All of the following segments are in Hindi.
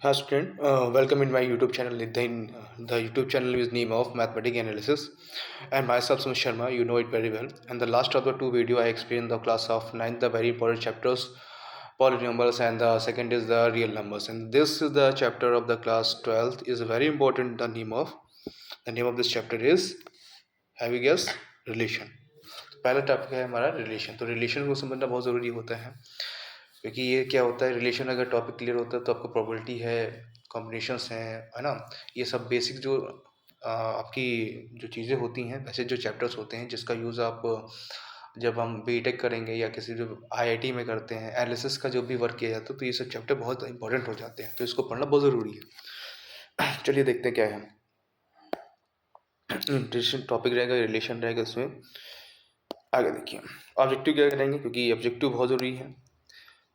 Hi student, welcome in my YouTube channel. The YouTube channel is name of Mathematics Analysis, and myself Sumit Sharma. You know it very well. And the last of the two video I explained the class of ninth, the very important chapters, polynomials, and the second is the real numbers. And this is the chapter of the class 12th is very important. The name of this chapter is, have you guessed, relation. पहला टॉपिक है हमारा रिलेशन। तो रिलेशन को समझना बहुत ज़रूरी होता है, क्योंकि ये क्या होता है, रिलेशन अगर टॉपिक क्लियर होता है तो आपको प्रोबेबिलिटी है, कॉम्बिनेशंस हैं, है ना, ये सब बेसिक जो आपकी जो चीज़ें होती हैं, वैसे जो चैप्टर्स होते हैं जिसका यूज़ आप जब हम बीटेक करेंगे या किसी जो आईआईटी में करते हैं, एनालिसिस का जो भी वर्क किया जाता है, तो ये सब चैप्टर बहुत इंपॉर्टेंट हो जाते हैं, तो इसको पढ़ना बहुत ज़रूरी है। चलिए देखते हैं क्या है। रिलेशन टॉपिक रहेगा, रिलेशन रहेगा इसमें। आगे देखिए, ऑब्जेक्टिव क्या करेंगे, क्योंकि ऑब्जेक्टिव बहुत ज़रूरी है।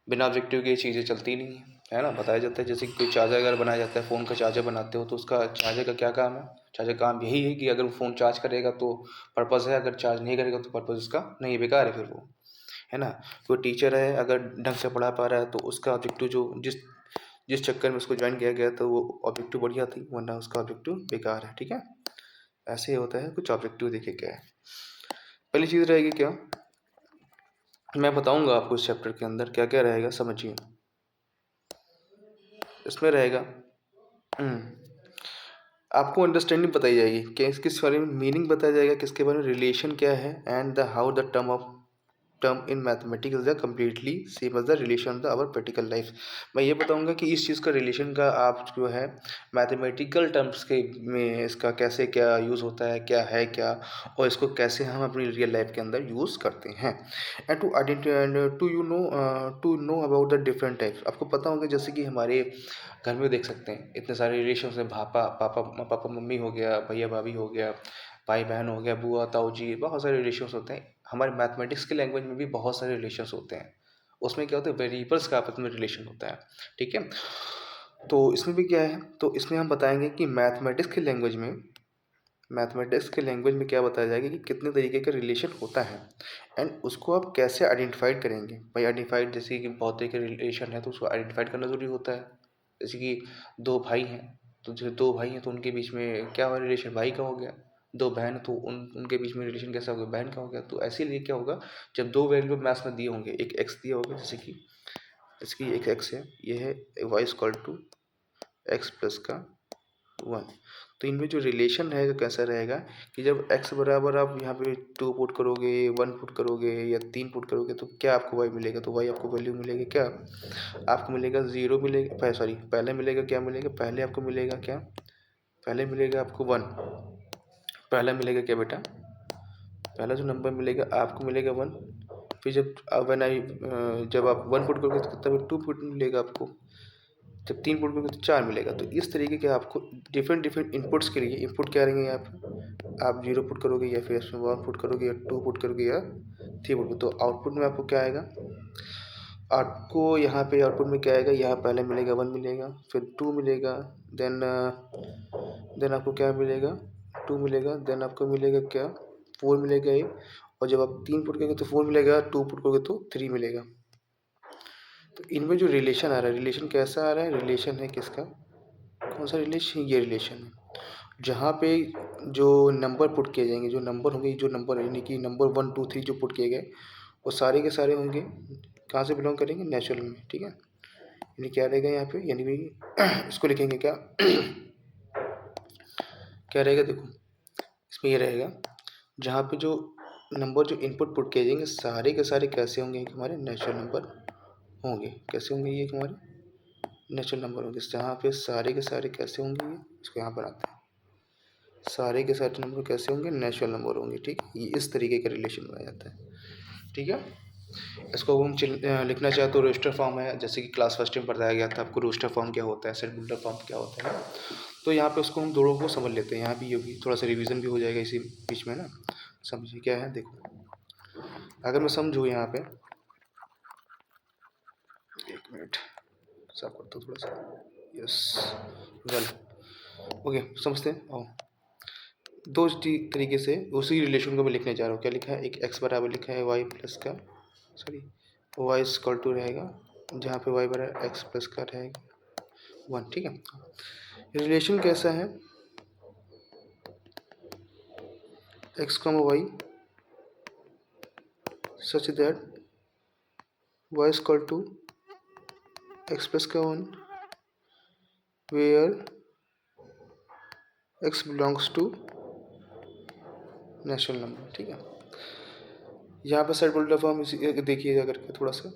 बिना ऑब्जेक्टिव के ये चीज़ें चलती नहीं है ना। बताया जाता है जैसे कि कोई चार्जर अगर बनाया जाता है, फ़ोन का चार्जर बनाते हो तो उसका चार्जर का क्या काम है, चार्जर का काम यही है कि अगर वो फ़ोन चार्ज करेगा तो पर्पज़ है, अगर चार्ज नहीं करेगा तो पर्पज़ उसका नहीं है, बेकार है फिर वो, है ना। कोई टीचर है अगर ढंग से पढ़ा पा रहा है तो उसका ऑब्जेक्टिव जो जिस जिस चक्कर में उसको ज्वाइन किया गया तो वो ऑब्जेक्टिव बढ़िया थी, वरना उसका ऑब्जेक्टिव बेकार है। ठीक है, ऐसे ही होता है। कुछ ऑब्जेक्टिव देखिए क्या है। पहली चीज़ रहेगी क्या, मैं बताऊंगा आपको इस चैप्टर के अंदर क्या क्या रहेगा, समझिए। इसमें रहेगा आपको अंडरस्टैंडिंग बताई जाएगी, किस किस बारे में मीनिंग बताया जाएगा, किसके बारे में रिलेशन क्या है, and the how the term in mathematics is the completely same as the relation of the our practical life. मैं ये बताऊंगा कि इस चीज़ का रिलेशन का आप जो है मैथमेटिकल टर्म्स के में इसका कैसे क्या यूज़ होता है, क्या है क्या, और इसको कैसे हम अपनी रियल लाइफ के अंदर यूज़ करते हैं। And to identify to know about the different types. आपको पता होगा जैसे कि हमारे घर में देख सकते हैं इतने सारे रिलेशन हैं, पापा मम्मी हो गया, भैया भाभी हो गया, भाई बहन हो गया, बुआ ताऊ जी, बहुत सारे रिलेशंस होते हैं। हमारे मैथमेटिक्स के लैंग्वेज में भी बहुत सारे रिलेशंस होते हैं। उसमें क्या होता है, वेरिएबल्स का आपस में रिलेशन होता है। ठीक है, तो इसमें भी क्या है, तो इसमें हम बताएंगे कि मैथमेटिक्स के लैंग्वेज में क्या बताया जाएगा कि कितने तरीके का रिलेशन होता है, एंड उसको आप कैसे आइडेंटिफाइड करेंगे। भाई आइडेंटिफाइड, जैसे कि बहुत तरह के रिलेशन है तो उसको आइडेंटिफाइड करना ज़रूरी होता है। जैसे कि दो भाई हैं, तो जो दो भाई हैं तो उनके बीच में क्या हुआ, रिलेशन भाई का हो गया। दो बहन तो उनके बीच में रिलेशन कैसा हो गया, बहन का हो गया। तो ऐसे लिए क्या होगा, जब दो वैल्यू मैथ्स में दिए होंगे, एक एक्स दिया होगा, जैसे कि इसकी एक एक्स है, ये है Y equal to X plus का 1। तो इनमें जो रिलेशन रहेगा कैसा रहेगा कि जब x बराबर आप यहाँ पे 2 पुट करोगे, 1 पुट करोगे या 3 पुट करोगे तो क्या आपको y मिलेगा, तो y आपको वैल्यू मिलेगी क्या, आपको मिलेगा 0 मिलेगा, सॉरी पहले मिलेगा क्या मिलेगा, पहले आपको मिलेगा क्या, पहले मिलेगा आपको 1। पहला मिलेगा क्या बेटा, पहला जो नंबर मिलेगा आपको मिलेगा 1। फिर जब आप 1 पुट करोगे तो तब 2 पुट मिलेगा आपको, जब 3 पुट करोगे तो 4 मिलेगा। तो इस तरीके के आपको डिफरेंट इनपुट्स के लिए इनपुट क्या रहेंगे यहाँ पे, आप 0 पुट करोगे या फिर इसमें 1 पुट करोगे या 2 पुट करोगे या 3 पुट करोगे, तो आउटपुट में आपको क्या आएगा, आपको यहाँ पे आउटपुट में क्या आएगा, यहाँ पहले मिलेगा 1 मिलेगा, फिर 2 मिलेगा, देन आपको क्या मिलेगा, 2 मिलेगा, देन आपको मिलेगा क्या, 4 मिलेगा एक, और जब आप 3 पुट करोगे तो 4 मिलेगा, 2 पुट करोगे तो 3 मिलेगा। तो इनमें जो रिलेशन आ रहा है, रिलेशन कैसा आ रहा है, रिलेशन है किसका, कौन सा रिलेशन, ये रिलेशन है जहाँ पे जो नंबर पुट किए जाएंगे, जो नंबर होंगे, जो नंबर यानी कि नंबर 1 2 3 जो पुट किए गए वो सारे के सारे होंगे कहाँ से बिलोंग करेंगे, नेचुरल में। ठीक है, यानी क्या रहेगा यहाँ पे, यानी भी इसको लिखेंगे क्या क्या रहेगा, देखो इसमें ये रहेगा जहाँ पे जो नंबर जो इनपुट पुट किए जाएंगे सारे के सारे कैसे होंगे, हमारे नेचुरल नंबर होंगे। कैसे होंगे, ये हमारे नेचुरल नंबर होंगे। जहाँ पे सारे के सारे कैसे होंगे, ये इसको यहाँ पर आते हैं, सारे के सारे नंबर कैसे होंगे, नेचुरल नंबर होंगे। ठीक है, ये इस तरीके का रिलेशन बनाया जाता है। ठीक है, इसको हम लिखना चाहे तो रोस्टर फॉर्म है, जैसे कि क्लास फर्स्ट में बताया गया था आपको रोस्टर फॉर्म क्या होता है, सेट बिल्डर फॉर्म क्या होता है। तो यहाँ पे उसको हम दोनों को समझ लेते हैं, यहाँ भी ये भी थोड़ा सा रिवीजन भी हो जाएगा इसी बीच में ना। समझिए क्या है, देखो अगर मैं समझूँ यहाँ पे, एक मिनट साफ करता हूँ थोड़ा सा, यस वेल ओके, समझते हैं। और दो तरीके से उसी रिलेशन को मैं लिखने जा रहा हूँ। क्या लिखा है, एक x बराबर लिखा है y प्लस का, सॉरी y इक्वल टू रहेगा, जहाँ पे y बराबर x प्लस का रहेगा, 1, ठीक है। रिलेशन कैसा है, X comma Y such that Y is equal to X plus का 1 where X belongs to natural number, ठीक है। यहाँ पर सेट बोल्डर फॉर्म देखिएगा करके थोड़ा सा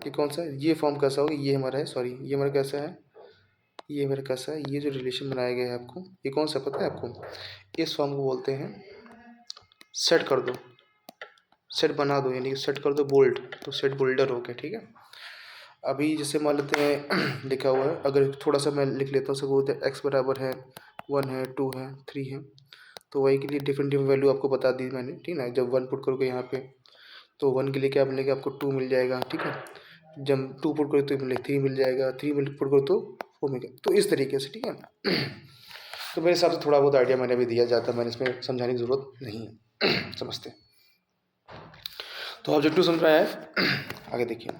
कि कौन सा ये फॉर्म कैसा होगा, ये हमारा है, सॉरी ये हमारा कैसा है, ये हमारा कैसा है, ये जो रिलेशन बनाया गया है आपको, ये कौन सा पता है आपको, इस फॉर्म को बोलते हैं सेट कर दो, सेट बना दो, यानी कि सेट कर दो बोल्ड, तो सेट बोल्डर हो गया, ठीक है। अभी जैसे मान लेते हैं लिखा हुआ है, अगर थोड़ा सा मैं लिख लेता हूँ, सपोज एक्स बराबर है 1 है 2 है 3 है, तो वाई के लिए डिफरेंट डिफरेंट वैल्यू आपको बता दी मैंने, ठीक है ना। जब 1 पुट करोगे यहाँ पे तो 1 के लिए क्या मिलेगा आपको, 2 मिल जाएगा, ठीक है। जब 2 पुट करो तो मिले 3 मिल जाएगा, 3 पुट करो तो 4 मिलेगा, तो इस तरीके से, ठीक है। तो मेरे हिसाब से थोड़ा बहुत आइडिया मैंने भी दिया, ज़्यादा मैंने इसमें समझाने की ज़रूरत नहीं है समझते। तो ऑब्जेक्टिव समझ में आया है, आगे देखिए।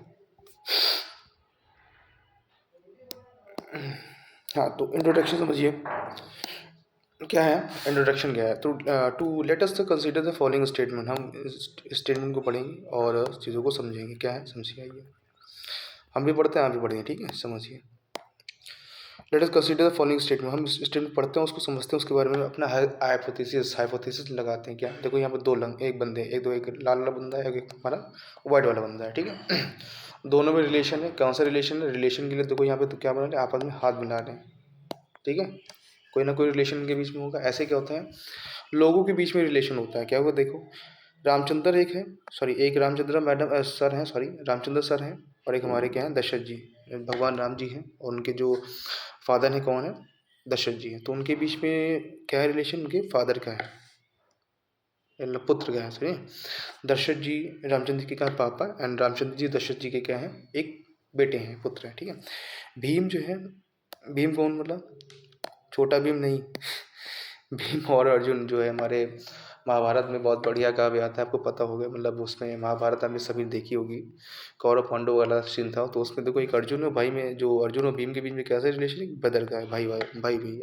हाँ, तो इंट्रोडक्शन समझिए क्या है, इंट्रोडक्शन क्या है। तो to let us consider the following statement, हम इस स्टेटमेंट को पढ़ेंगे और चीज़ों को समझेंगे क्या है, समझिए आइए। हम भी पढ़ते हैं, आप भी पढ़ेंगे, ठीक है, समझिए। Late us consider the following statement, हम स्टेटमेंट पढ़ते हैं, उसको समझते हैं, उसके बारे में अपना हाइपोथेसिस लगाते हैं। क्या देखो, यहाँ पर दो लंग एक बंदे, एक लाल वाला बंदा है, एक हमारा वाइट वाला बंदा है, ठीक है। दोनों में रिलेशन है, कौन सा रिलेशन है, रिलेशन के लिए देखो यहाँ पे तो क्या बना रहे हैं, आपस में हाथ मिला रहे हैं, ठीक है। कोई ना कोई रिलेशन के बीच में होगा। ऐसे क्या होता है, लोगों के बीच में रिलेशन होता है, क्या होगा देखो, रामचंद्र एक है, सॉरी एक रामचंद्र मैडम सर हैं, सॉरी रामचंद्र सर हैं, और एक हमारे क्या हैं, दशरथ जी, भगवान राम जी हैं, और उनके जो फादर हैं कौन है, दशरथ जी हैं। तो उनके बीच में क्या है रिलेशन, उनके फादर का है, मतलब पुत्र का है, सॉरी। दशरथ जी रामचंद्र जी के क्या पापा, एंड रामचंद्र जी दशरथ जी के क्या हैं, एक बेटे हैं, पुत्र हैं, ठीक है। भीम जो है, भीम कौन, मतलब छोटा भीम नहीं, भीम और अर्जुन जो है हमारे महाभारत में बहुत बढ़िया काव्य आता है, आपको पता होगा, मतलब उसमें महाभारत आपने सभी देखी होगी, कौरव पांडव वाला सीन था, तो उसमें देखो एक अर्जुन और भाई में, जो अर्जुन और भीम के बीच में कैसा रिलेशन है, ब्रदर का है, भाई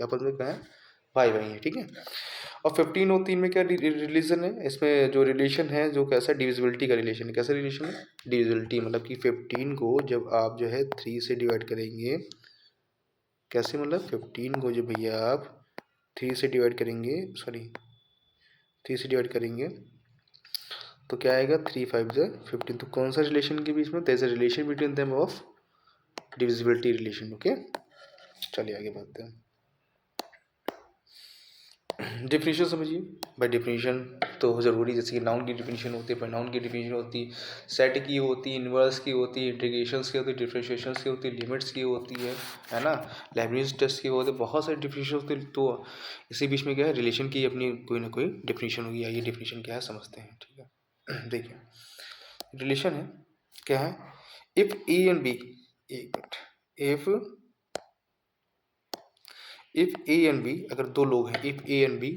आपस में क्या है, भाई भाई है, ठीक है। और 15 और 3 में क्या रिलीजन है, इसमें जो रिलेशन है जो कैसा डिविजिबिलिटी का रिलेशन है, कैसा रिलेशन है, डिविजिबिलिटी, मतलब कि 15 को जब आप जो है 3 से डिवाइड करेंगे, कैसे, मतलब 15 को जब भैया आप 3 से डिवाइड करेंगे, सॉरी 3 से डिवाइड करेंगे तो क्या आएगा, 3 5 ज़ा 15, तो कौन सा रिलेशन के बीच में, there is a relation between them of divisibility relation, okay. चलिए आगे बढ़ते हैं। डिफिनीशन समझिए भाई, डिफिनीशन तो ज़रूरी, जैसे कि नाउन की डिफिनीशन होती है, प्रोनाउन की डिफिनीशन होती है, सेट की होती है, इन्वर्स की होती है, इंटीग्रेशंस की होती है, डिफरेंशिएशंस की होती है, लिमिट्स की होती है ना, लेबनीज़ टेस्ट की होती है, बहुत सारी डिफिनीशन होती है। तो इसी बीच में क्या है, रिलेशन की अपनी कोई ना कोई डिफिनीशन होगी, आइए डिफिनीशन क्या है समझते हैं, ठीक है। देखिए रिलेशन है क्या है, इफ़ ए एंड बी, एक minute, if A and B, अगर दो लोग हैं, if A and B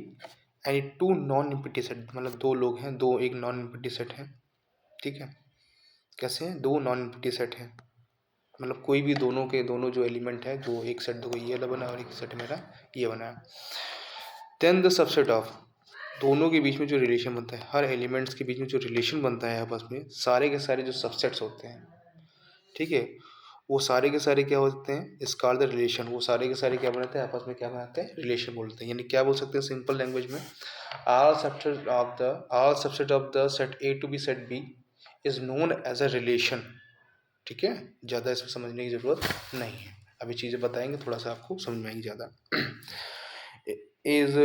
any two non empty set, मतलब दो लोग हैं, दो एक नॉन एम्प्टी सेट है, ठीक है। कैसे हैं, दो नॉन एम्प्टी सेट हैं, मतलब कोई भी दोनों के दोनों जो एलिमेंट है, जो एक सेट देखो ये वाला बना और एक सेट मेरा ये बना है, देन द सबसेट ऑफ, दोनों के बीच में जो रिलेशन बनता है, हर एलिमेंट्स के बीच में जो रिलेशन बनता है आपस में, सारे के सारे जो सबसेट्स होते हैं, ठीक है, वो सारे के सारे क्या होते हैं, इस कॉल्ड द रिलेशन, वो सारे के सारे क्या बनाते हैं, आपस में क्या बनाते हैं, रिलेशन बोलते हैं। यानी क्या बोल सकते हैं सिंपल लैंग्वेज में, all subset of the set A to B set B is known as a relation, ठीक है। ज़्यादा इसमें समझने की ज़रूरत नहीं है, अभी चीज़ें बताएंगे थोड़ा सा आपको समझ में आएगी ज़्यादा। Is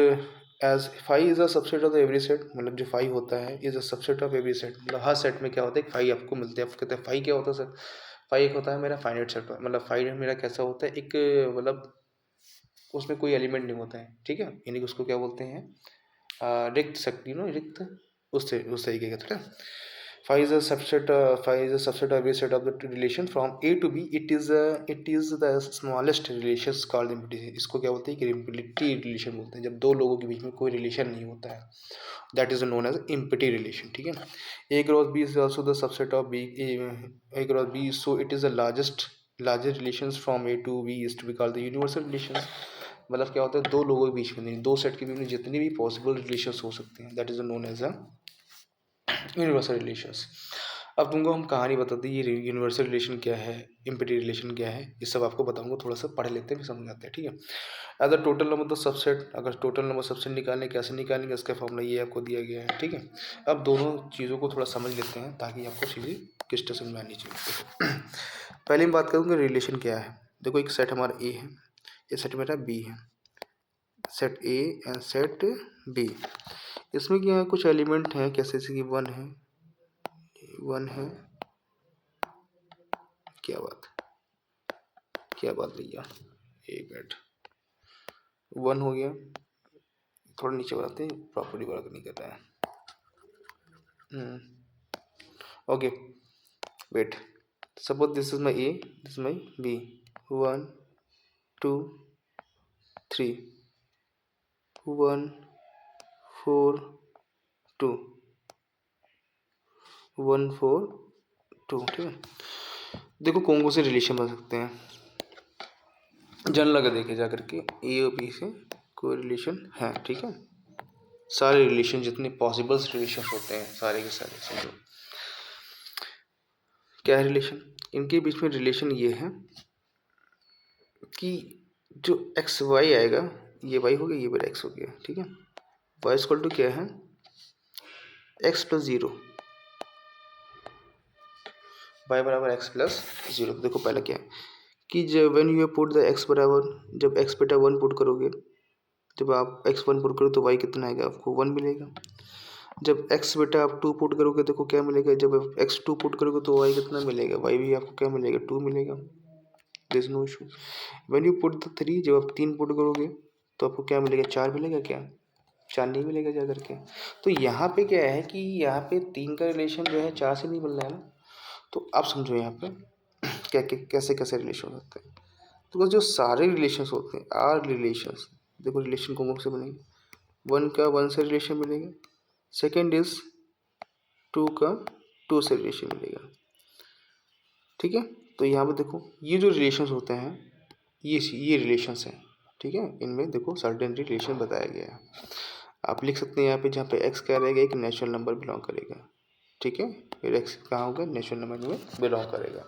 as phi is a subset of the every set, मतलब जो फाई होता है is a subset of every set, मतलब हर सेट में क्या होता है, फाई आपको मिलते हैं, आप कहते हैं फाई क्या होता है सर, फाई एक होता है मेरा फाइनाइट सेट, मतलब फाई मेरा कैसा होता है, एक मतलब उसमें कोई एलिमेंट नहीं होता है, ठीक है, यानी कि उसको क्या बोलते हैं, रिक्त शक्ति, नो रिक्त, उससे उस तरीके का थोड़ा। Phi is a subset. Phi is a subset of every set of the relation from A to B. It is the smallest relations called implicity. इसको क्या बोलते हैं कि implicity relation बोलते हैं, जब दो लोगों के बीच में कोई रिलेशन नहीं होता है, that is known as implicity relation, ठीक है। A cross B is also the subset of B, A cross B, so it is the largest larger relations from A to B is to be called the universal relations. मतलब क्या होता है, दो लोगों के बीच में नहीं, दो सेट के बीच में जितने भी पॉसिबल रिलेशंस हो सकते हैं, that is known as a universal relations. अब तुमको हम कहानी बताते हैं ये यूनिवर्सल रिलेशन क्या है, इम्पिटी रिलेशन क्या है, ये सब आपको बताऊंगा, थोड़ा सा पढ़ लेते हैं फिर समझाते हैं, ठीक है। As a total number the subset, अगर टोटल नंबर सबसेट निकालने कैसे निकालेंगे इसका फॉर्मूला ये आपको दिया गया है, ठीक है। अब दोनों चीज़ों को थोड़ा समझ लेते हैं ताकि आपको चीज़ें किस तरह समझ में आनी चाहिए। पहले मैं बात करूँगा रिलेशन क्या है। देखो एक सेट हमारा ए है, ये सेट मेरा बी है, set A and set B. इसमें क्या है, कुछ एलिमेंट हैं कैसे, जैसे कि वन है, वन है, क्या बात, क्या बात भैया, एक मिनट, वन हो गया, थोड़ा नीचे बढ़ाते हैं, प्रॉपर्टी वर्क नहीं कर रहा है। Okay wait, suppose this is my A, this is my B, one two three, one four two, one four two, ठीक है। देखो कौन कौन से रिलेशन बन सकते हैं, जनरल अगर देखे जा करके ए और बी से कोई रिलेशन है, ठीक है। सारे रिलेशन जितने पॉसिबल रिलेशन होते हैं सारे के सारे समझो क्या है रिलेशन। इनके बीच में रिलेशन ये है कि जो एक्स वाई आएगा, ये वाई हो गया, ये मेरा एक्स हो गया, ठीक है। वाई इक्वल टू क्या है, एक्स प्लस जीरो, वाई बराबर एक्स प्लस जीरो। देखो पहले क्या है कि जब when you put the x बराबर, जब एक्स बेटा वन पुट करोगे, जब आप एक्स वन पुट करो तो वाई कितना आएगा, आपको वन मिलेगा। जब एक्स बेटा आप टू पुट करोगे देखो क्या मिलेगा, जब आप एक्स टू पुट करोगे तो वाई कितना मिलेगा, वाई भी आपको क्या मिलेगा, टू मिलेगा। There is no issue. When you put the three, जब आप तीन पुट करोगे तो आपको क्या मिलेगा, चार मिलेगा, क्या चार नहीं मिलेगा जा करके। तो यहाँ पे क्या है कि यहाँ पे तीन का रिलेशन जो है चार से नहीं मिल रहा है ना। तो आप समझो यहाँ पे क्या कैसे कैसे रिलेशन होते हैं। तो जो सारे रिलेशंस होते हैं आर रिलेशंस, देखो रिलेशन कौन से बनेंगे, वन का वन से रिलेशन मिलेगा, सेकेंड इज टू का टू से रिलेशन मिलेगा, ठीक है। तो यहाँ पे देखो ये जो रिलेशंस होते हैं ये रिलेशंस हैं, ठीक है। इनमें देखो सर्टेन रिलेशन बताया गया है। आप लिख सकते हैं यहाँ पे, जहाँ पे एक्स क्या रहेगा, एक नेचुरल नंबर बिलोंग करेगा, ठीक है। फिर एक्स कहाँ होगा, नेचुरल नंबर में बिलोंग करेगा।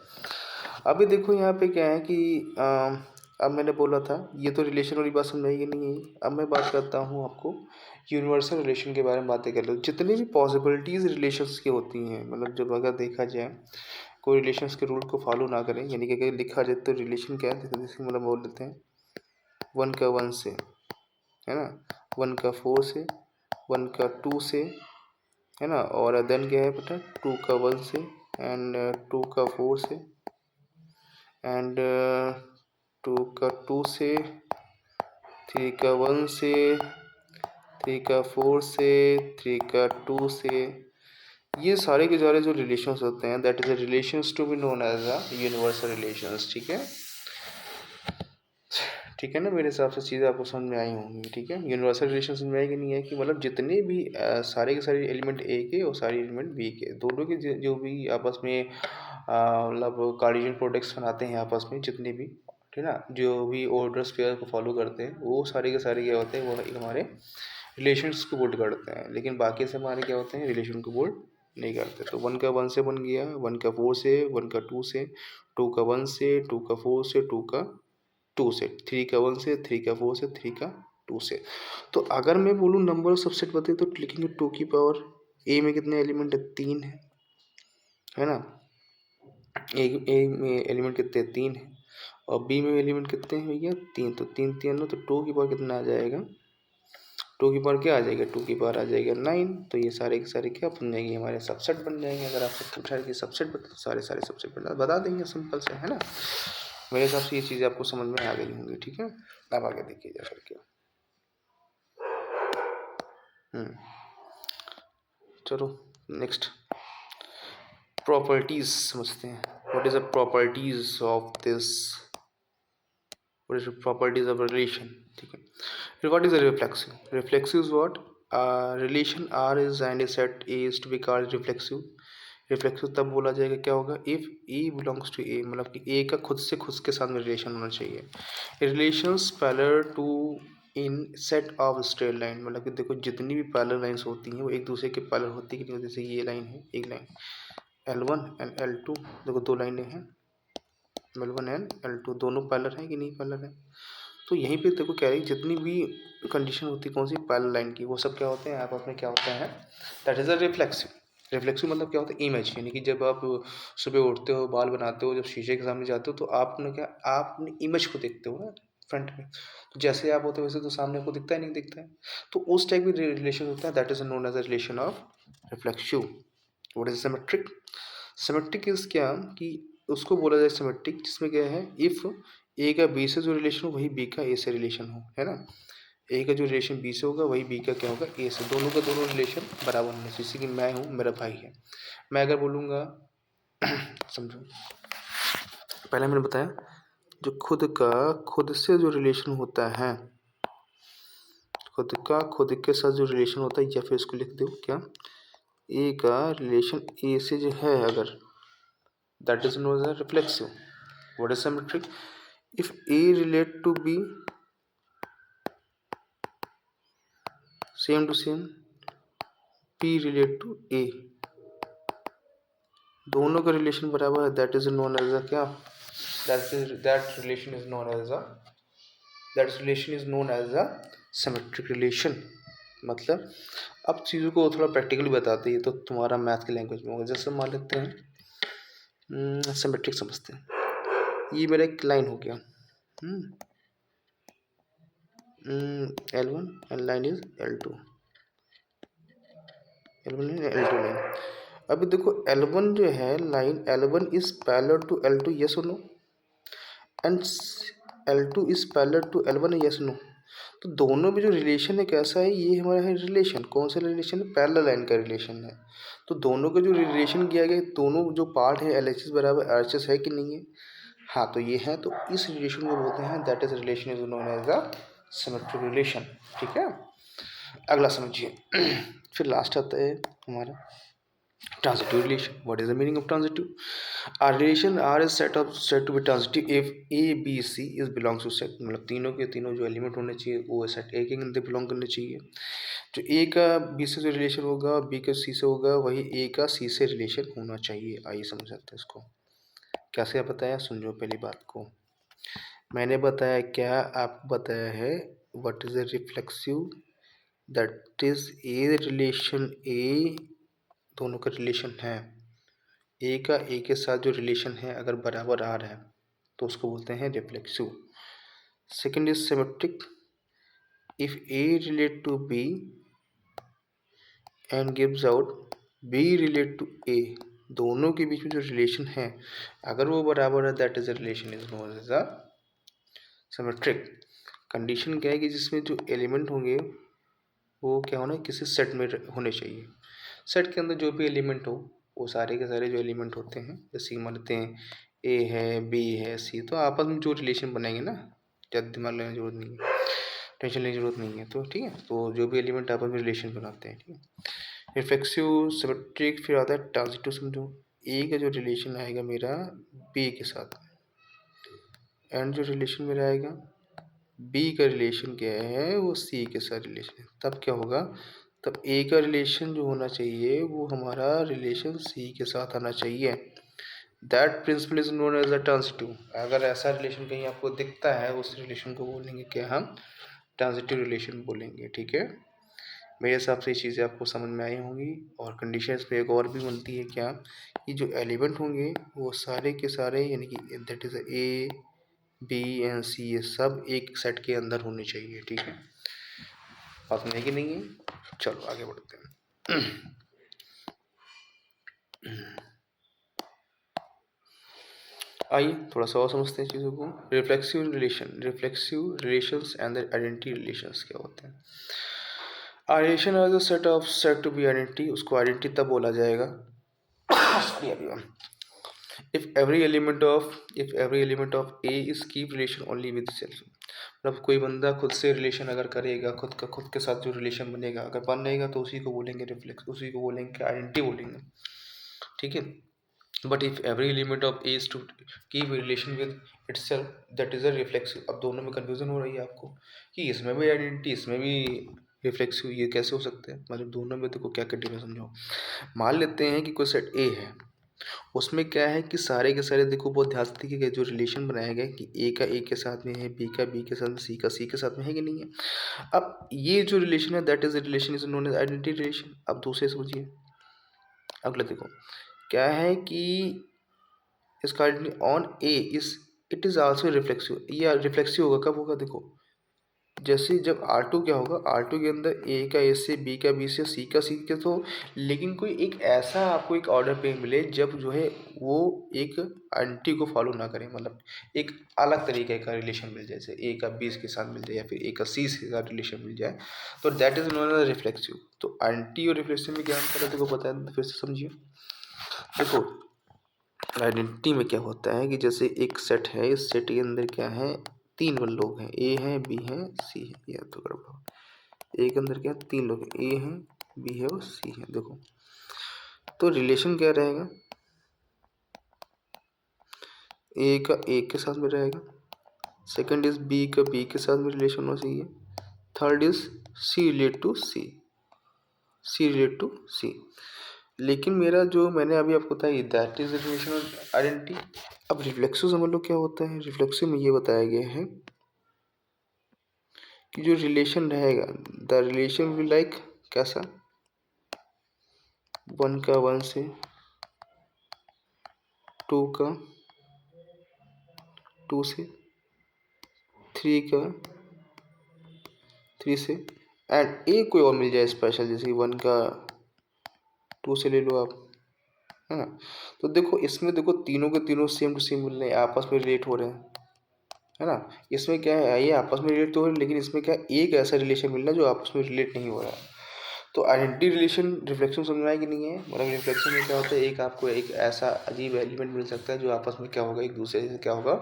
अभी देखो यहाँ पे क्या है कि अब मैंने बोला था ये तो रिलेशन वाली बात समझाई नहीं है। अब मैं बात करता हूँ आपको यूनिवर्सल रिलेशन के बारे में बातें कर लो। जितनी भी पॉसिबिलिटीज़ रिलेशंस की होती हैं, मतलब जब अगर देखा जाए कोई रिलेशंस के रूल को फॉलो ना करें, यानी कि अगर लिखा जाए तो रिलेशन क्या है, जैसे मतलब बोल देते हैं वन का वन से, है ना, वन का फोर से, वन का टू से, है ना, और देन क्या है बेटा, टू का वन से, एंड टू का फोर से, एंड टू का टू से, थ्री का वन से, थ्री का फोर से, थ्री का टू से। ये सारे के सारे जो रिलेशंस होते हैं that is a relations to be known as a universal relations, ठीक है। ठीक है ना, मेरे हिसाब से चीज़ें आपको समझ में आई होंगी, ठीक है। यूनिवर्सल रिलेशन समझ में आएगी नहीं है कि मतलब जितने भी सारे के सारे एलिमेंट ए के और सारे एलिमेंट बी के, दोनों के जो भी आपस में मतलब कार्टेशियन प्रोडक्ट्स बनाते हैं आपस में जितने भी, ठीक है ना, जो भी ऑर्डर स्फीयर को फॉलो करते हैं वो सारे के सारे क्या होते हैं, वो एक हमारे रिलेशंस को बोल्ड करते हैं। लेकिन बाकी से हमारे क्या होते हैं, रिलेशन को बोल्ड नहीं करते। तो वन का वन से बन गया, वन का फोर से, वन का टू से, टू का वन से, टू का फोर से, टू का टू से, थ्री का वन से, थ्री का फोर से, थ्री का टू से। तो अगर मैं बोलूँ नंबर ऑफ सबसेट बताए तो लिखेंगे टू की पावर, ए में कितने एलिमेंट है, तीन है ना, ए में एलिमेंट कितने हैं, तीन है, और बी में एलिमेंट कितने हैं भैया, तीन। तो तीन तीन ना, तो टू की पावर कितना आ जाएगा, टू की पावर क्या आ जाएगा, टू की पावर आ जाएगा नाइन। तो ये सारे के सारे क्या बन जाएंगे, हमारे सबसेट बन जाएंगे। अगर आपसे पूछा है कि सबसेट बता, तो सारे सारे सबसेट बता देंगे सिंपल से, है ना। मेरे हिसाब से ये चीज़ें आपको समझ में आ गई होंगी, ठीक है। अब आगे देखिए जा करके, चलो नेक्स्ट प्रॉपर्टीज समझते हैं। What is the properties of this, what is the properties of relation, ठीक है। फिर what is a reflexive, reflexive is what, relation R is and a set A is to be called reflexive reflexive तब बोला जाएगा क्या होगा, इफ़ ए बिलोंग्स टू ए, मतलब कि ए का खुद से खुद के साथ में रिलेशन होना चाहिए। Relations parallel to in set of straight line, मतलब कि देखो जितनी भी पैरेलल लाइंस होती हैं वो एक दूसरे के पैरेलल होती है कि नहीं होती। जैसे ये लाइन है, एक लाइन L1 एंड L2, देखो दो लाइनें हैं L1 एंड L2, दोनों पैरेलल हैं कि नहीं पैरेलल है। तो यहीं पे देखो कह रही जितनी भी कंडीशन होती है कौन सी पैरेलल लाइन की, वो सब क्या होते हैं आपस में क्या होता है, that is a reflexive. Reflexive मतलब क्या होता है, इमेज, यानी कि जब आप सुबह उठते हो, बाल बनाते हो, जब शीशे के सामने जाते हो तो आपने क्या, आप अपनी इमेज को देखते हो ना फ्रंट में, तो जैसे आप होते हो वैसे तो सामने आपको दिखता है नहीं दिखता है। तो उस टाइप की रिलेशन होता है, that is known as a relation of reflexive. What is symmetric? Symmetric is क्या कि उसको बोला जाए सिमेट्रिक जिसमें क्या है, इफ ए का बी से जो रिलेशन हो वही बी का ए से रिलेशन हो, है ना। ए का जो रिलेशन बी से होगा वही बी का क्या होगा, ए से, दोनों का दोनों रिलेशन बराबर होने से। जैसे कि मैं हूँ, मेरा भाई है, मैं अगर बोलूँगा समझो, पहले मैंने बताया जो खुद का खुद से जो रिलेशन होता है, खुद का खुद के साथ जो रिलेशन होता है, या फिर इसको लिख दो क्या, ए का रिलेशन ए से जो है अगर, that is known as a reflexive. What is symmetric? If A relate to B, same to same, B relate to A, दोनों का रिलेशन बराबर है, that is known as a क्या, that relation is known as a, that relation is known as a symmetric relation. मतलब अब चीज़ों को थोड़ा प्रैक्टिकली बताते हैं तो तुम्हारा मैथ की लैंग्वेज में होगा। जैसे मान लेते हैं सिमेट्रिक समझते हैं, ये मेरा एक लाइन हो गया L1 and line is L2, L1 and L2 line. अभी देखो L1 जो है line, L1 is parallel to L2, yes और no, and L2 is parallel to L1, yes no. तो दोनों में जो रिलेशन है कैसा है, ये हमारा है रिलेशन, कौन सा रिलेशन है, पैरेलल लाइन का रिलेशन है। तो दोनों का जो रिलेशन किया गया, दोनों जो पार्ट है LHS बराबर RHS है कि नहीं है, हाँ तो ये है, तो इस रिलेशन को बोलते हैं that is relation is known as a symmetric relation. ठीक है, अगला समझिए फिर लास्ट आता है हमारा transitive relation. What is the meaning of transitive? A relation R is set to be transitive if A, B, C is belongs to set, मतलब तीनों के तीनों जो एलिमेंट होने चाहिए वो सेट A के अंदर बिलोंग करने चाहिए। जो A का B से जो रिलेशन होगा, B का C से होगा, वही A का C से रिलेशन होना चाहिए। आइए समझ सकते हैं इसको, कैसे बताया, समझो पहली बात को। मैंने बताया क्या, आपको बताया है what is a reflexive, that is a relation, a दोनों का रिलेशन है, ए का ए के साथ जो रिलेशन है अगर बराबर आ रहा है तो उसको बोलते हैं reflexive. Second is symmetric, if A relate to B and gives out B relate to A, दोनों के बीच में जो रिलेशन है अगर वो बराबर है, that is a relation is known as a symmetric. Condition क्या है कि जिसमें जो एलिमेंट होंगे वो क्या होना, किसी सेट में होने चाहिए। सेट के अंदर जो भी एलिमेंट हो वो सारे के सारे जो एलिमेंट होते हैं, जैसे कि मानते हैं ए है, बी है, सी, तो आपस में जो रिलेशन बनाएंगे ना, ज़्यादा दिमाग लेने की जरूरत नहीं है, टेंशन लेने की जरूरत नहीं है, तो ठीक है, तो जो भी एलिमेंट आपस में रिलेशन बनाते हैं, ठीक है। रिफ्लेक्सिव, सिमेट्रिक, फिर आता है ट्रांजिटिव। समझो ए का जो रिलेशन आएगा मेरा बी के साथ, एंड जो रिलेशन मेरा आएगा बी का रिलेशन क्या है, वो सी के साथ रिलेशन है, तब क्या होगा, तब ए का रिलेशन जो होना चाहिए वो हमारा रिलेशन सी के साथ आना चाहिए। That principle is known as a transitive. अगर ऐसा रिलेशन कहीं आपको दिखता है उस रिलेशन को बोलेंगे क्या, हम ट्रांजिटिव रिलेशन बोलेंगे। ठीक है, मेरे हिसाब से ये चीज़ें आपको समझ में आई होंगी। और कंडीशन पे एक और भी बनती है क्या, कि जो एलिमेंट होंगे वो सारे के सारे, यानी कि that is A, B and C, ये सब एक सेट के अंदर होने चाहिए। ठीक है, बात में है कि नहीं है। चलो आगे बढ़ते हैं। आइए थोड़ा सा और समझते हैं चीज़ों को। Reflexive relations and identity relations क्या होते हैं। Relation as a set of set to be identity, उसको आइडेंटिटी तब बोला जाएगा sorry everyone, if every element of A is keep relation only with itself। मतलब कोई बंदा खुद से रिलेशन अगर करेगा, खुद के साथ जो रिलेशन बनेगा अगर बनेगा तो उसी को बोलेंगे रिफ्लेक्स, उसी को बोलेंगे आइडेंटिटी बोलेंगे। ठीक है। But if every element of A is to keep relation with itself that is a reflexive. अब दोनों में कंफ्यूजन हो रही है आपको कि इसमें भी आइडेंटिटी इसमें भी रिफ्लेक्सिव, ये कैसे हो सकते हैं? मतलब दोनों में देखो क्या कंडीशन समझो। मान लेते हैं कि कोई सेट ए है, उसमें क्या है कि सारे के सारे देखो बहुत ध्यान से देखिएगा, जो रिलेशन बनाया गया है कि ए का ए के साथ में है, बी का बी के साथ में, सी का सी के साथ में है कि नहीं है। अब ये जो रिलेशन है that is relation is known as identity relation. अब दूसरे समझिए, अगला देखो क्या है कि इसका on A is it is also reflexive. ये रिफ्लेक्सिव होगा कब होगा देखो, जैसे जब R2 क्या होगा, R2 के अंदर ए का ए से, बी का बी से, सी का सी के, तो लेकिन कोई एक ऐसा आपको एक ऑर्डर पे मिले जब जो है वो एक आइडेंटिटी को फॉलो ना करे, मतलब एक अलग तरीके का रिलेशन मिल जाए, जैसे ए का बी के साथ मिल जाए या फिर ए का सी के साथ रिलेशन मिल जाए, तो that is known as reflexive. तो आइडेंटिटी और रिफ्लेक्सिव में क्या अंतर है देखो पता है, फिर से समझिए। देखो आइडेंटिटी में क्या होता है कि जैसे एक सेट है, इस सेट के अंदर क्या है, तीन लोग हैं, ए है, बी है, सी है, या तो गड़बड़। ए के अंदर क्या है, तीन लोग हैं, ए है, बी है और सी है। देखो तो रिलेशन क्या रहेगा, ए का ए के साथ में रहेगा, सेकंड इज बी का बी के साथ में रिलेशन होना चाहिए, third is C relate to C, C relate to C. लेकिन मेरा जो मैंने अभी आपको बताया दैट इज रिलेशन आइडेंटिटी। अब रिफ्लेक्सिव समझ लो क्या होता है। रिफ्लेक्सिव में ये बताया गया है कि जो रिलेशन रहेगा, द रिलेशन विल लाइक कैसा, वन का वन से, टू का टू से, थ्री का थ्री से, एंड एक कोई और मिल जाए स्पेशल, जैसे वन का टू से ले लो आप, है ना। तो देखो इसमें देखो तीनों के तीनों सेम टू सेम मिल रहे हैं, आपस में रिलेट हो रहे हैं, है ना। इसमें क्या है, ये आपस में रिलेट तो हो रहे हैं, लेकिन इसमें क्या है, एक ऐसा रिलेशन मिल रहा है जो आपस में रिलेट नहीं हो रहा है। तो आइडेंटिटी रिलेशन रिफ्लेक्शन समझ में आया कि नहीं है। मतलब रिफ्लेक्शन में क्या होता है, एक आपको एक ऐसा अजीब एलिमेंट मिल सकता है जो आपस में क्या होगा, एक दूसरे से क्या होगा,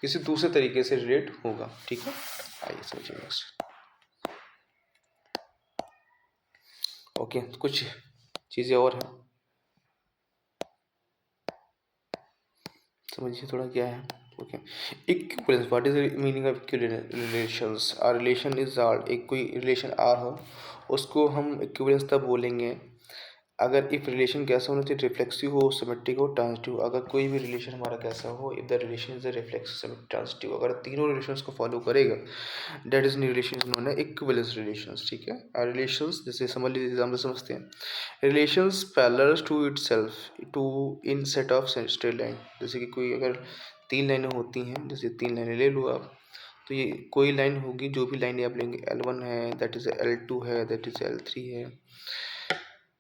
किसी दूसरे तरीके से रिलेट होगा। ठीक है, आइए समझिए नेक्स्ट। ओके, कुछ चीज़ें और हैं, समझिए थोड़ा क्या है। Okay, equivalence, what is the meaning of relations. R relation is R, एक कोई रिलेशन आर हो उसको हम इक्विवेलेंस तब बोलेंगे अगर इफ रिलेशन कैसा होना चाहिए, रिफ्लेक्सिव हो, सिमेट्रिक हो, ट्रांजिटिव। अगर कोई भी रिलेशन हमारा कैसा हो, if the relation is reflexive, symmetric, transitive, अगर तीनों रिलेशंस को फॉलो करेगा दैट इज रिलेशन नोन है इक्विवेलेंस रिलेशंस। ठीक है, रिलेशंस जैसे समझ लीजिए, एग्जाम्पल समझते हैं। Relations parallel to itself to in set of straight line. जैसे कि कोई अगर तीन लाइनें होती हैं, जैसे तीन लाइनें ले लो आप, तो ये कोई लाइन होगी, जो भी लाइनें आप लेंगे, L1 है, दैट इज L2 है, दैट इज L3 है।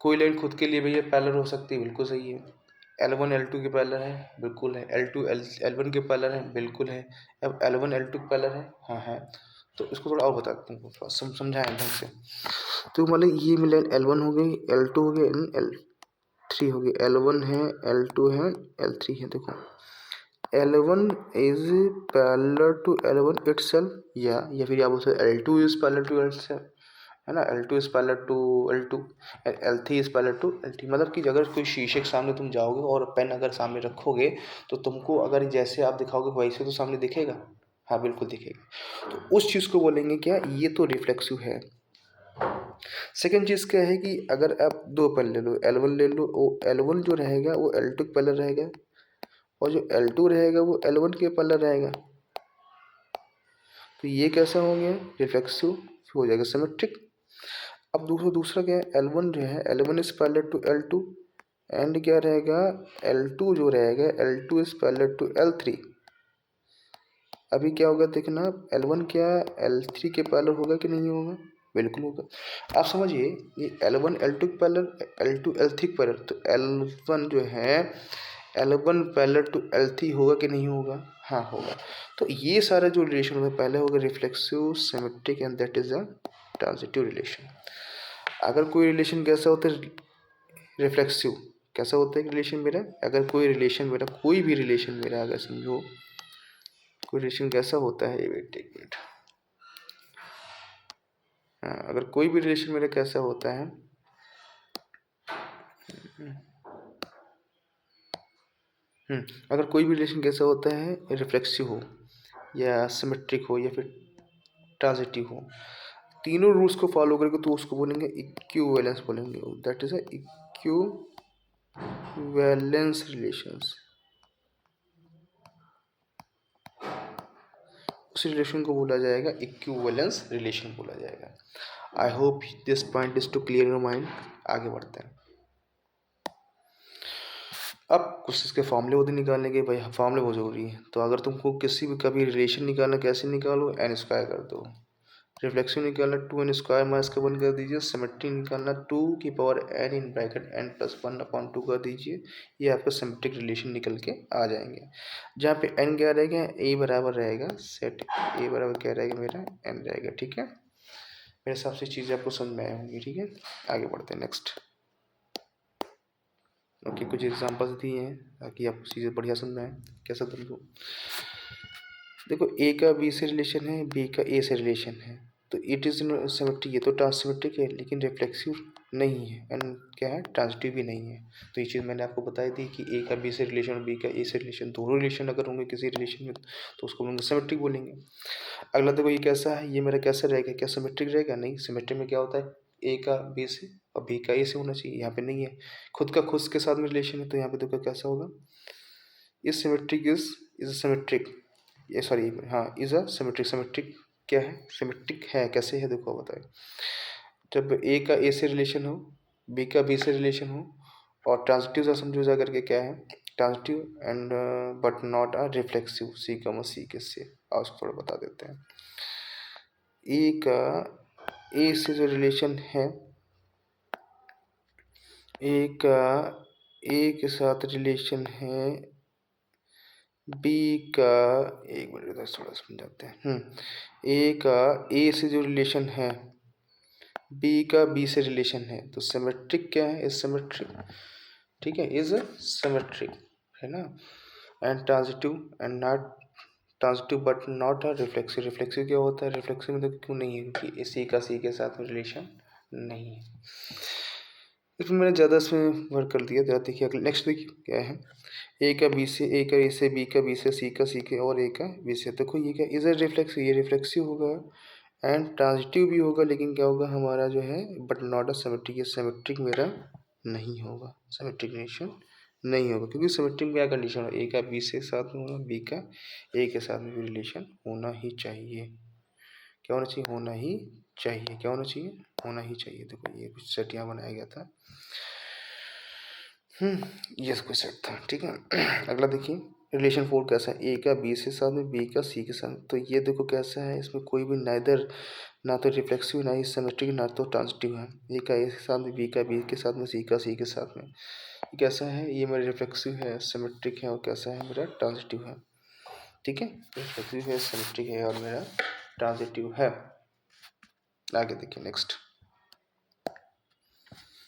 कोई लाइन खुद के लिए भैया पैरेलल हो सकती है, बिल्कुल सही है। L1 L2 के पैरेलल है, बिल्कुल है। L2 L1 के पैरेलल है, बिल्कुल है। अब L1 L2 के पैरेलल है, हाँ है। तो इसको थोड़ा और बताते हैं, थोड़ा समझाएं ढंग से। तो मतलब ये मिला L1 हो गई, L2 हो गई, L3 हो गई। L1 है, L2 है, L3 है। देखो L1 is parallel to L1 itself, या फिर आप बोल सकते L2 is parallel to itself, है ना। L2 is parallel to L2, L3 is parallel to L3। मतलब कि अगर कोई शीशे के सामने तुम जाओगे और पेन अगर सामने रखोगे तो तुमको अगर जैसे आप दिखाओगे वैसे तो सामने दिखेगा, हाँ बिल्कुल दिखेगा। तो उस चीज़ को बोलेंगे क्या, ये तो रिफ्लेक्सिव है। सेकेंड चीज़ क्या है कि अगर आप दो पेन ले लो, L1 ले लो, वो L1 जो रहेगा वो L2 के पैरेलल रहेगा, और जो L2 रहेगा वो L1 के पैरेलल रहेगा। तो ये कैसा हो गया, रिफ्लेक्सिव हो जाएगा, सिमेट्रिक। अब दूसरा क्या है, L1 जो है, L1 is parallel to L2, and क्या रहेगा, L2 जो रहेगा, L2 is parallel to L3। अभी क्या होगा देखना, L1 क्या L3 के पैरेलल होगा कि नहीं होगा, बिल्कुल होगा। आप समझिए ये L1 L2 के पैरेलल, L2 L3 के पैरेलल, तो L1 जो है L1 पैरेलल टू L3 होगा कि नहीं होगा, हाँ होगा। तो ये सारा जो रिलेशन होगा, पहले होगा reflexive, symmetric, and that is a transitive relation. अगर कोई रिलेशन कैसा होता है, रिफ्लेक्सिव, कैसा होता है रिलेशन मेरा, अगर कोई रिलेशन मेरा, कोई भी रिलेशन मेरा अगर समझो कोई रिलेशन कैसा होता है, वेट एक मिनट, हाँ, अगर कोई भी रिलेशन मेरा कैसा होता है, अगर कोई भी रिलेशन कैसा होता है, रिफ्लेक्सिव हो या सिमेट्रिक हो या फिर ट्रांजिटिव हो, तीनों रूल्स को फॉलो करके तो उसको बोलेंगे इक्विवेलेंस बोलेंगे। That is a equivalence relations. उस रिलेशन को बोला जाएगा इक्विवेलेंस रिलेशन बोला जाएगा। I hope this point is to clear your mind. आगे बढ़ते हैं। अब कुछ इसके फॉर्मूले होते निकालने के, भाई फॉर्मूले बहुत जरूरी है। तो अगर तुमको किसी भी कभी रिलेशन निकालना, कैसे निकालो, एन स्क्वायर कर दो। रिफ्लेक्सिव निकालना 2n² माइनस का 1 कर दीजिए। सिमेट्री निकालना 2n इन ब्रैकेट n+1/2 कर दीजिए। ये आपका सिमेट्रिक रिलेशन निकल के आ जाएंगे। जहाँ पे n क्या रहेगा, a बराबर रहेगा सेट a बराबर क्या रहेगा मेरा n रहेगा। ठीक है, मेरे हिसाब से चीज़ें आपको समझ में आई होंगी। ठीक है, आगे बढ़ते हैं नेक्स्ट। ओके, कुछ एग्जांपल्स दिए हैं ताकि आपको चीज़ें बढ़िया समझ में आए। कैसा तुमको देखो, ए का बी से रिलेशन है, बी का ए से रिलेशन है, तो इट इज सिमेट्रिक। ये तो ट्रांससिमेट्रिक है लेकिन रिफ्लेक्सिव नहीं है, एंड क्या है, ट्रांजिटिव भी नहीं है। तो ये चीज़ मैंने आपको बताई थी कि ए का बी से रिलेशन और बी का ए से रिलेशन, दोनों रिलेशन अगर होंगे किसी रिलेशन में तो उसको बोलेंगे सिमेट्रिक बोलेंगे। अगला देखो, ये कैसा है, ये मेरा कैसा रहेगा, क्या सिमेट्रिक रहेगा? नहीं, सिमेट्रिक में क्या होता है, ए का बी से और बी का ए से होना चाहिए, यहाँ पे नहीं है। खुद का खुद के साथ में रिलेशन है, तो यहाँ पे देखो कैसा होगा, इज सिमेट्रिक इज सिमेट्रिक, ये सॉरी हाँ, इज अ सिमेट्रिक। सिमेट्रिक क्या है, सिमेट्रिक है, कैसे है देखो बताए। जब ए का ए से रिलेशन हो, बी का बी से रिलेशन हो, और ट्रांजिटिव सा समझो जा करके क्या है, transitive and but not a reflexive, C का सी के से। और उसको थोड़ा बता देते हैं। ए का ए से जो रिलेशन है, ए का ए के साथ रिलेशन है, बी का, एक मिनट इधर थोड़ा समझाते हैं। ए का ए से जो रिलेशन है, बी का बी से रिलेशन है, तो सिमेट्रिक क्या है, इज सिमेट्रिक। ठीक है, इज सिमेट्रिक है ना। And transitive and not transitive but not a reflexive. Reflexive क्या होता है, रिफ्लेक्सिव में तो क्यों नहीं है, क्योंकि सी का सी के साथ में रिलेशन नहीं है। इसमें मैंने ज़्यादा इसमें वर्क कर दिया। ज़्यादा देखिए, अगले नेक्स्ट देखिए क्या है, ए का बी से, ए का ए से, बी का बी से, सी का सी के और ए का बी से। देखो ये क्या, इज रिफ्लेक्सिव, ये रिफ्लेक्सिव होगा एंड ट्रांजिटिव भी होगा, लेकिन क्या होगा हमारा जो है, बट नॉट अ सिमेट्रिक। ये सिमेट्रिक मेरा नहीं होगा, सिमेट्रिक रिलेशन नहीं होगा, क्योंकि सिमेट्रिक में क्या कंडीशन हो, ए का बी से साथ में होना, बी का ए के साथ में भी रिलेशन होना ही चाहिए। क्या होना चाहिए, होना ही चाहिए। क्या होना चाहिए, होना ही चाहिए। देखो ये कुछ सेट यहाँ बनाया गया था। ये कोई सेट था। ठीक है, अगला देखिए, रिलेशन 4 कैसा है, ए का बी से साथ में, बी का सी के साथ। तो ये देखो कैसा है, इसमें कोई भी नाइदर, ना तो रिफ्लेक्सिव, ना ही सिमेट्रिक, ना तो ट्रांजिटिव है। ए का ए के साथ में, बी का बी के साथ में, सी का सी के साथ में। ये कैसा है, ये मेरा रिफ्लेक्सिव है, सिमेट्रिक है, और कैसा है मेरा ट्रांजिटिव है। ठीक है, रिफ्लेक्सिव है, सिमेट्रिक है और मेरा ट्रांजिटिव है। आगे देखिए नेक्स्ट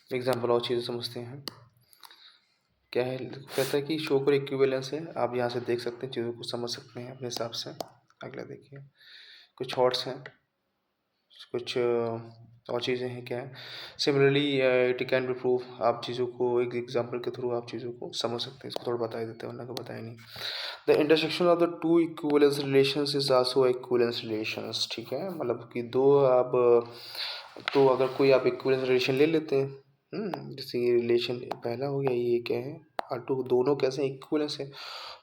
एग्जाम्पल और चीज़ें समझते हैं। क्या है, कहता है कि शो पर इक्विवेलेंस है। आप यहाँ से देख सकते हैं, चीज़ों को समझ सकते हैं अपने हिसाब से। अगला देखिए, कुछ थॉट्स हैं, कुछ और चीज़ें हैं। क्या है, similarly it can be prove. आप चीज़ों को एक एग्जांपल के थ्रू आप चीज़ों को समझ सकते हैं। इसको थोड़ा बता देते हैं, वरना को बताया नहीं। The intersection of the two equivalence relations is also equivalence relations. ठीक है, मतलब कि दो आप, तो अगर कोई आप इक्विवेलेंस रिलेशन ले लेते हैं, जैसे ये रिलेशन पहला हो गया, ये क्या है, टू दोनों कैसे इक्विवेलेंस है,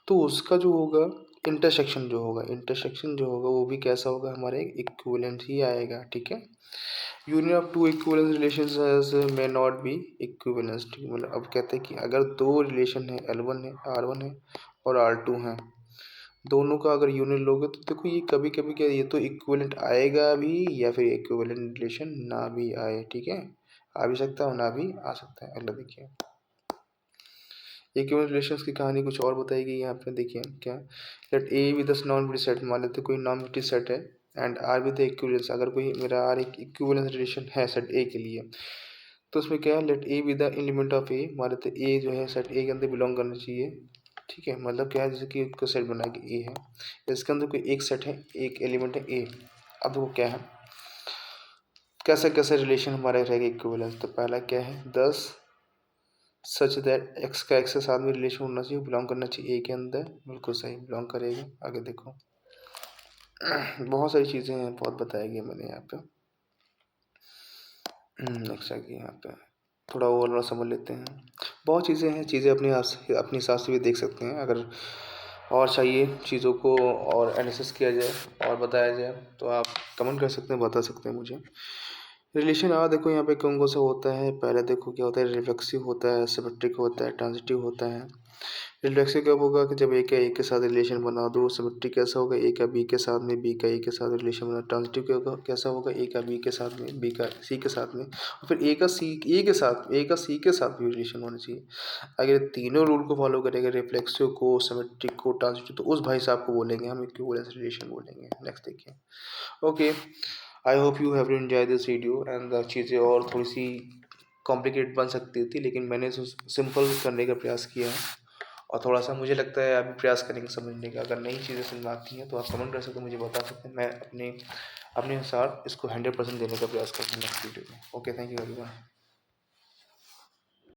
तो उसका जो होगा इंटरसेक्शन जो होगा वो भी कैसा होगा, हमारे इक्विवेलेंट ही आएगा। ठीक है, union of two equivalence relations may not be equivalence. ठीक, मतलब अब कहते हैं कि अगर दो रिलेशन है, L1 है, R1 है और R2 है, दोनों का अगर यूनियन लोगे तो देखो ये कभी कभी क्या, ये तो इक्विवेलेंट आएगा भी या फिर इक्विवेलेंट रिलेशन ना भी आए। ठीक है, आ भी सकता है और ना भी आ सकता है। अगला देखिए, इक्विवेलेंट रिलेशंस की कहानी कुछ और बताई गई यहाँ पे। देखिए क्या, let A with non unity set, मान लेते कोई नॉन यूनिटी सेट है, एंड आर विद इक्विवेलेंस, अगर कोई मेरा आर एक इक्विवेलेंस रिलेशन है सेट ए के लिए, तो उसमें क्या है, let A with the element of A, मान लेते ए जो है सेट ए के अंदर बिलोंग करना चाहिए। ठीक है, मतलब क्या है, जैसे कि कोई सेट बना के ए है, इसके अंदर कोई एक सेट है, एक एलिमेंट है ए। अब वो क्या है, कैसे कैसे रिलेशन हमारे रहेगा इक्विवेलेंस। तो पहला क्या है, 10 सच दैट एक्स का एक्स के साथ में रिलेशन होना चाहिए, बिलोंग करना चाहिए ए के अंदर। बिल्कुल सही, बिलोंग करेगा। आगे देखो बहुत सारी चीज़ें हैं, बहुत बताया गया मैंने यहाँ पे। नेक्स्ट आ गई यहाँ पे, थोड़ा ओवरऑल समझ लेते हैं। बहुत चीज़ें हैं, चीज़ें अपने हिसाब से भी देख सकते हैं। अगर और चाहिए चीज़ों को और एनालिसिस किया जाए और बताया जाए तो आप कमेंट कर सकते हैं, बता सकते हैं मुझे। रिलेशन देखो यहाँ पे कौन कौन सा होता है। पहले देखो क्या होता है, रिफ्लेक्सिव होता है, सिमेट्रिक होता है, ट्रांजिटिव होता है। रिफ्लेक्सिव कब होगा कि जब ए का ए के साथ रिलेशन बना दो। सिमेट्रिक कैसा होगा, ए का बी के साथ में, बी का ए के साथ रिलेशन बना। ट्रांजिटिव कैसा होगा, ए का बी के साथ में, बी का सी के साथ में, और फिर ए का सी के साथ भी रिलेशन होना चाहिए। अगर ये तीनों रूल को फॉलो करेगा, रिफ्लेक्सिव को, सिमेट्रिक को, ट्रांजिटिव, तो उस भाई साहब को बोलेंगे हम इक्विवेलेंस रिलेशन बोलेंगे। नेक्स्ट देखिए। Okay, I hope you have enjoy this video. And चीज़ें और थोड़ी सी कॉम्प्लिकेट बन सकती थी, लेकिन मैंने सिंपल करने का प्रयास किया है। और थोड़ा सा मुझे लगता है आप प्रयास करेंगे समझने का। अगर नई चीज़ें समझ में आती हैं तो आप कमेंट कर सकते हैं, मुझे बता सकते हैं। मैं अपने अनुसार इसको 100% देने का प्रयास करूँगा नेक्स्ट वीडियो में। Okay, thank you everyone.